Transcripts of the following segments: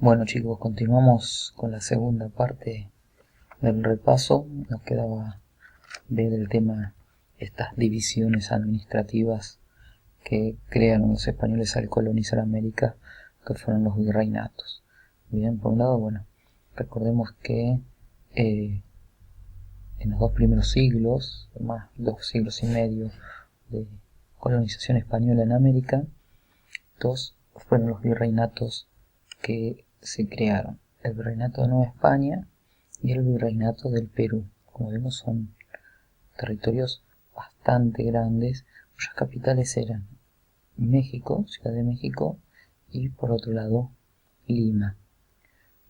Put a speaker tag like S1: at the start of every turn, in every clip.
S1: Bueno chicos, continuamos con la segunda parte del repaso. Nos quedaba ver el tema, estas divisiones administrativas que crearon los españoles al colonizar América, que fueron los virreinatos. Bien, por un lado, bueno, recordemos que en los dos primeros siglos, más 2 siglos y medio de colonización española en América, dos fueron los virreinatos que se crearon: el virreinato de Nueva España y el virreinato del Perú. Como vemos, son territorios bastante grandes cuyas capitales eran México, Ciudad de México, y por otro lado Lima.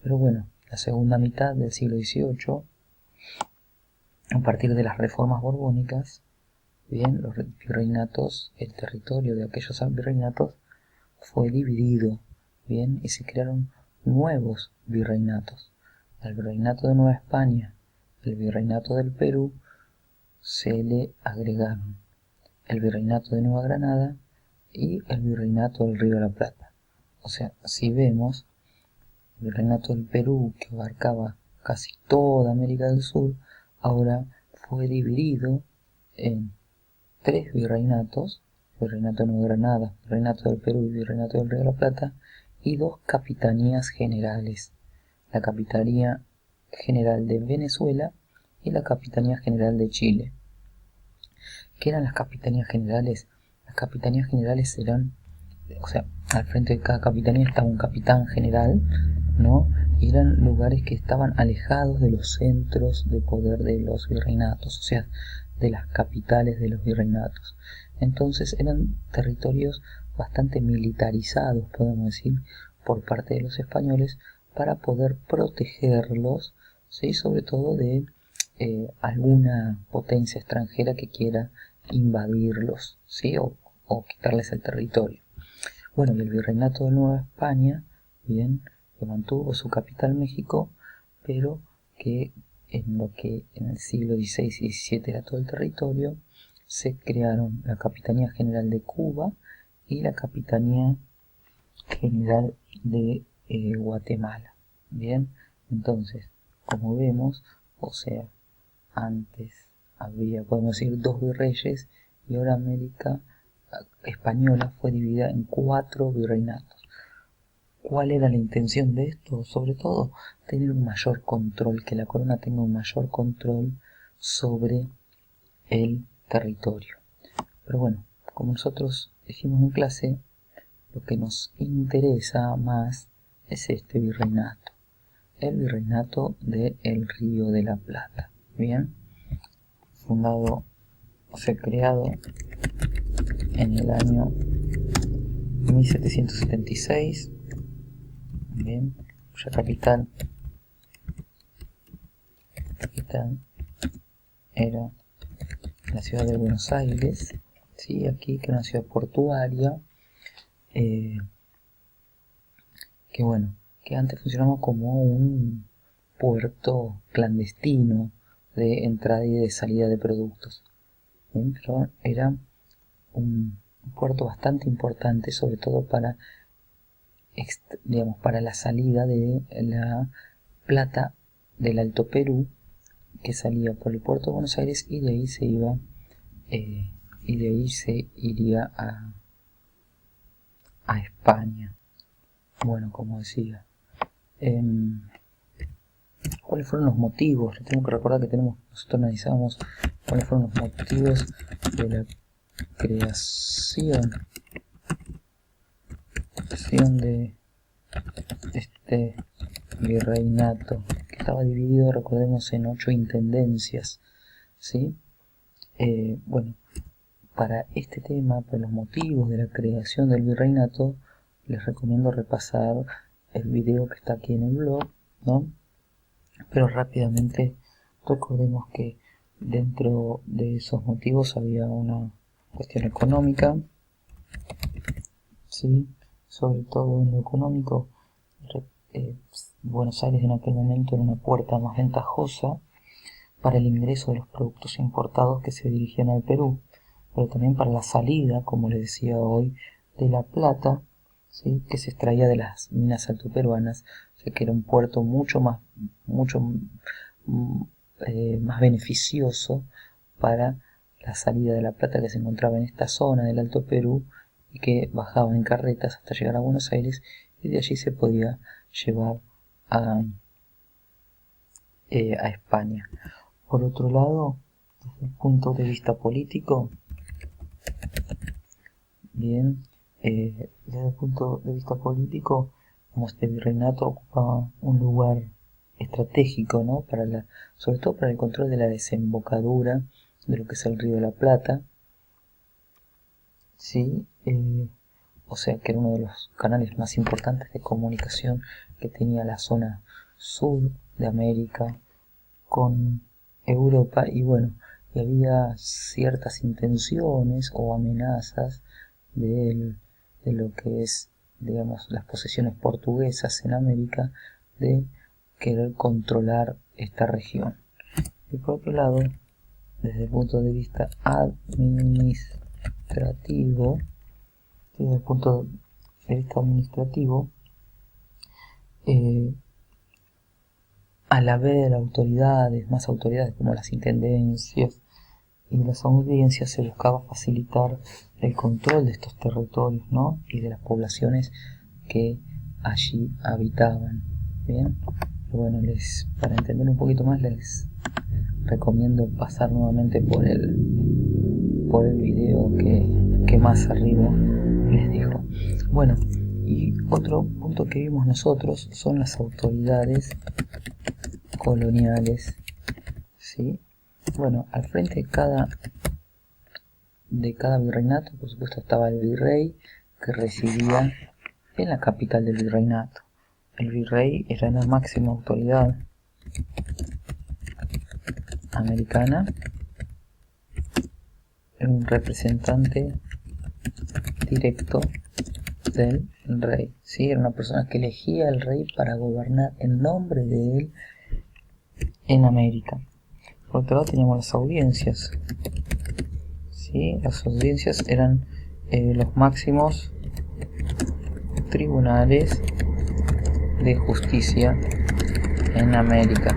S1: Pero bueno, la segunda mitad del siglo XVIII, a partir de las reformas borbónicas, bien, los virreinatos, el territorio de aquellos virreinatos fue dividido, bien, y se crearon nuevos virreinatos. Al virreinato de Nueva España, el virreinato del Perú, se le agregaron el virreinato de Nueva Granada y el virreinato del Río de la Plata. O sea, si vemos, el virreinato del Perú, que abarcaba casi toda América del Sur, ahora fue dividido en tres virreinatos: virreinato de Nueva Granada, virreinato del Perú y virreinato del Río de la Plata, y dos capitanías generales: la Capitanía General de Venezuela y la Capitanía General de Chile. ¿Qué eran las capitanías generales? Las capitanías generales eran, o sea, al frente de cada capitanía estaba un capitán general, ¿no? Y eran lugares que estaban alejados de los centros de poder de los virreinatos, o sea, de las capitales de los virreinatos. Entonces eran territorios bastante militarizados, podemos decir, por parte de los españoles, para poder protegerlos, ¿sí? Sobre todo de alguna potencia extranjera que quiera invadirlos, ¿sí? o quitarles el territorio. Bueno, y el virreinato de Nueva España, bien, que mantuvo su capital México, pero que en lo que en el siglo XVI y XVII era todo el territorio, se crearon la Capitanía General de Cuba y la Capitanía General de Guatemala. Bien, entonces, como vemos, o sea, antes había, podemos decir, dos virreyes, y ahora América española fue dividida en 4 virreinatos. ¿Cuál era la intención de esto? Sobre todo, tener un mayor control, que la corona tenga un mayor control sobre el territorio. Pero bueno, como nosotros dijimos en clase, lo que nos interesa más es este virreinato, el virreinato del Río de la Plata. Bien, fundado, o sea, creado en el año 1776, bien, cuya capital era la ciudad de Buenos Aires, ¿sí? Aquí, que era una ciudad portuaria, que bueno, que antes funcionaba como un puerto clandestino de entrada y de salida de productos, ¿bien? Pero era un puerto bastante importante, sobre todo para, digamos, para la salida de la plata del Alto Perú, que salía por el puerto de Buenos Aires, y de ahí se iba y de ahí se iría a España. Bueno, como decía, ¿cuáles fueron los motivos? Tengo que recordar que nosotros analizamos cuáles fueron los motivos de la creación de este virreinato, que estaba dividido, recordemos, en 8 intendencias, ¿sí? Bueno, para este tema, para los motivos de la creación del virreinato, les recomiendo repasar el video que está aquí en el blog, ¿no? Pero rápidamente recordemos que dentro de esos motivos había una cuestión económica, ¿sí? Sobre todo en lo económico, Buenos Aires en aquel momento era una puerta más ventajosa para el ingreso de los productos importados que se dirigían al Perú, pero también para la salida, como les decía hoy, de la plata ¿sí? Que se extraía de las minas altoperuanas, o sea que era un puerto mucho más más beneficioso para la salida de la plata que se encontraba en esta zona del Alto Perú y que bajaban en carretas hasta llegar a Buenos Aires, y de allí se podía llevar a España. Por otro lado, desde el punto de vista político, bien, desde el punto de vista político, este virreinato ocupaba un lugar estratégico, ¿no? Sobre todo para el control de la desembocadura de lo que es el Río de la Plata, ¿sí? O sea que era uno de los canales más importantes de comunicación que tenía la zona sur de América con Europa, y bueno, y había ciertas intenciones o amenazas de lo que es, digamos, las posesiones portuguesas en América, de querer controlar esta región. Y por otro lado, desde el punto de vista administrativo, desde el punto de vista administrativo, al haber más autoridades como las intendencias y las audiencias, se buscaba facilitar el control de estos territorios, ¿no? Y de las poblaciones que allí habitaban. Bien, pero bueno, para entender un poquito más les recomiendo pasar nuevamente por el video que más arriba les digo. Bueno, y otro punto que vimos nosotros son las autoridades coloniales, ¿sí? Bueno, al frente de cada virreinato, por supuesto, estaba el virrey, que residía en la capital del virreinato. El virrey era la máxima autoridad americana, era un representante directo del rey, ¿sí? Era una persona que elegía al rey para gobernar en nombre de él en América. Por otro lado teníamos las audiencias, ¿sí? Las audiencias eran los máximos tribunales de justicia en América.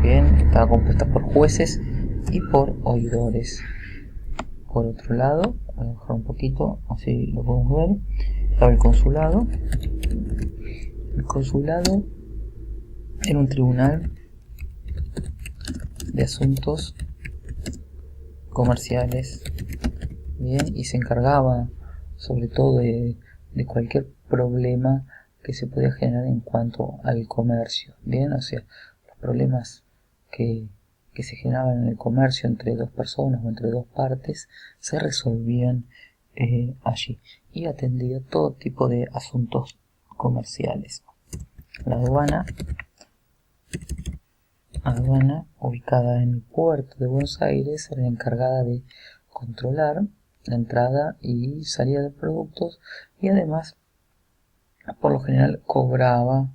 S1: Bien, estaba compuesta por jueces y por oidores. Por otro lado, voy a bajar un poquito, así lo podemos ver, estaba el consulado. El consulado era un tribunal de asuntos comerciales, bien, y se encargaba sobre todo de cualquier problema que se podía generar en cuanto al comercio, bien, o sea, los problemas que se generaban en el comercio entre dos personas o entre dos partes se resolvían allí, y atendía todo tipo de asuntos comerciales. La aduana, ubicada en el puerto de Buenos Aires, era encargada de controlar la entrada y salida de productos, y además por lo general cobraba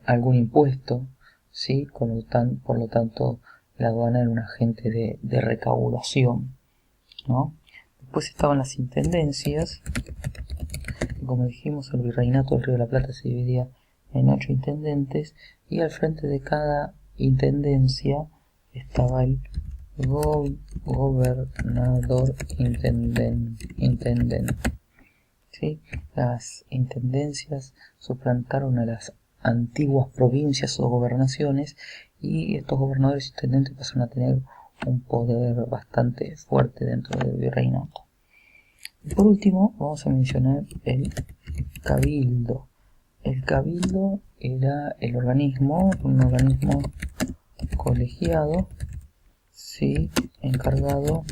S1: algún impuesto, ¿sí? Por lo tanto, la aduana era un agente de recaudación, ¿no? Después estaban las intendencias, y como dijimos, el virreinato del Río de la Plata se dividía en 8 intendentes, y al frente de cada intendencia estaba el gobernador intendente. ¿Sí? Las intendencias suplantaron a las antiguas provincias o gobernaciones, y estos gobernadores e intendentes pasaron a tener un poder bastante fuerte dentro del virreinato. Y por último vamos a mencionar el cabildo. El cabildo era un organismo colegiado, ¿sí? Encargado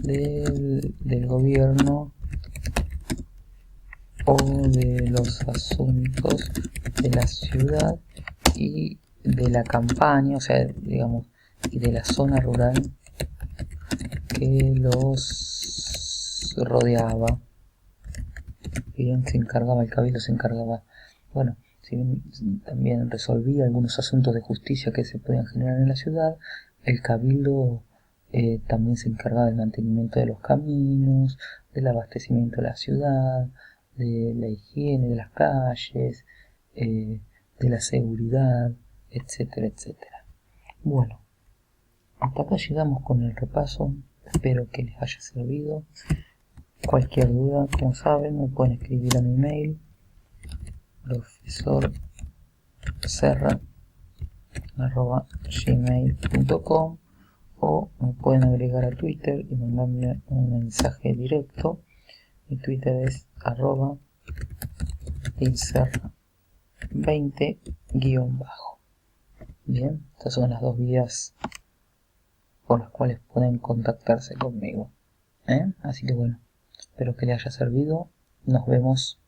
S1: del gobierno o de los asuntos de la ciudad y de la campaña, o sea, digamos, y de la zona rural que los rodeaba. Bien, el cabildo se encargaba, bueno, también resolvía algunos asuntos de justicia que se podían generar en la ciudad. El cabildo también se encargaba del mantenimiento de los caminos, del abastecimiento de la ciudad, de la higiene de las calles, de la seguridad, etcétera, etcétera. Bueno, hasta acá llegamos con el repaso, espero que les haya servido. Cualquier duda, como saben, me pueden escribir a mi mail, profesorserra@gmail.com, o me pueden agregar a Twitter y mandarme un mensaje directo. Mi Twitter es @ilserra20_. Bien, estas son las dos vías por las cuales pueden contactarse conmigo. Así que bueno, espero que les haya servido. Nos vemos